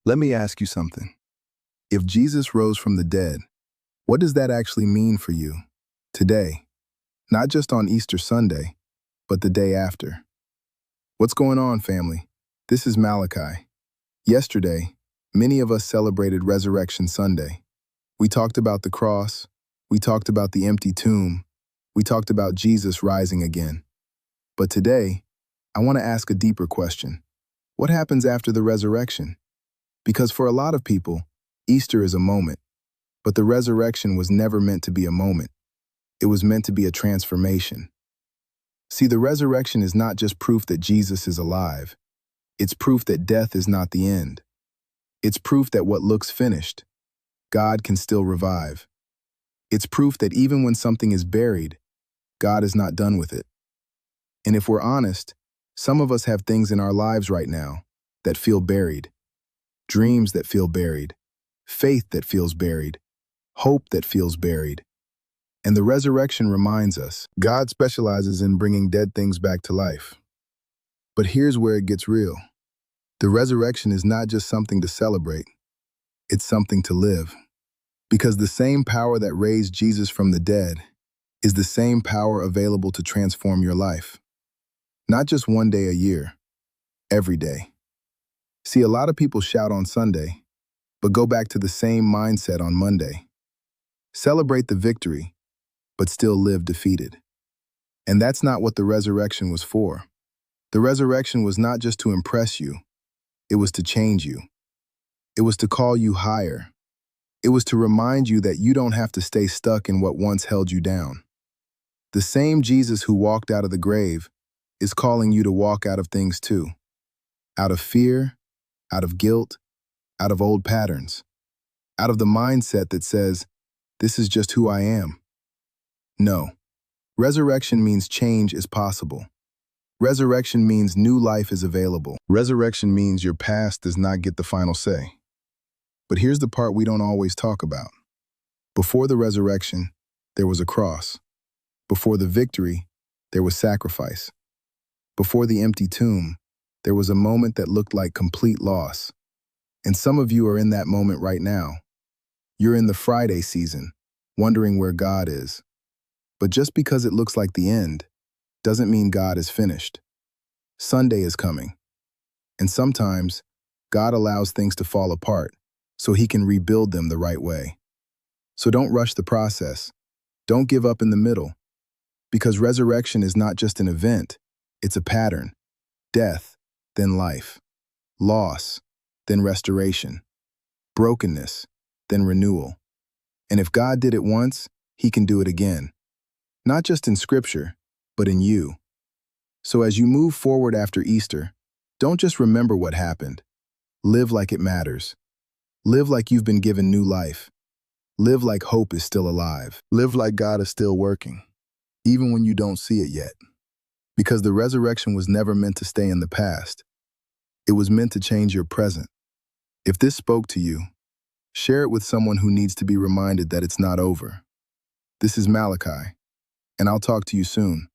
Let me ask you something. If Jesus rose from the dead, what does that actually mean for you today? Not just on Easter Sunday, but the day after. What's going on, family? This is Malachi. Yesterday, many of us celebrated Resurrection Sunday. We talked about the cross, we talked about the empty tomb, we talked about Jesus rising again. But today, I want to ask a deeper question. What happens after the resurrection? Because for a lot of people, Easter is a moment, but the resurrection was never meant to be a moment. It was meant to be a transformation. See, the resurrection is not just proof that Jesus is alive. It's proof that death is not the end. It's proof that what looks finished, God can still revive. It's proof that even when something is buried, God is not done with it. And if we're honest, some of us have things in our lives right now that feel buried. Dreams that feel buried, faith that feels buried, hope that feels buried. And the resurrection reminds us, God specializes in bringing dead things back to life. But here's where it gets real. The resurrection is not just something to celebrate, it's something to live. Because the same power that raised Jesus from the dead is the same power available to transform your life. Not just one day a year, every day. See, a lot of people shout on Sunday, but go back to the same mindset on Monday. Celebrate the victory, but still live defeated. And that's not what the resurrection was for. The resurrection was not just to impress you, it was to change you. It was to call you higher. It was to remind you that you don't have to stay stuck in what once held you down. The same Jesus who walked out of the grave is calling you to walk out of things too. Out of fear, out of guilt, out of old patterns, out of the mindset that says, this is just who I am. No, resurrection means change is possible. Resurrection means new life is available. Resurrection means your past does not get the final say. But here's the part we don't always talk about. Before the resurrection, there was a cross. Before the victory, there was sacrifice. Before the empty tomb, there was a moment that looked like complete loss. And some of you are in that moment right now. You're in the Friday season, wondering where God is. But just because it looks like the end, doesn't mean God is finished. Sunday is coming. And sometimes, God allows things to fall apart so He can rebuild them the right way. So don't rush the process. Don't give up in the middle. Because resurrection is not just an event, it's a pattern. Death, then life. Loss, then restoration. Brokenness, then renewal. And if God did it once, He can do it again. Not just in Scripture, but in you. So as you move forward after Easter, don't just remember what happened. Live like it matters. Live like you've been given new life. Live like hope is still alive. Live like God is still working, even when you don't see it yet. Because the resurrection was never meant to stay in the past. It was meant to change your present. If this spoke to you, share it with someone who needs to be reminded that it's not over. This is Malachi, and I'll talk to you soon.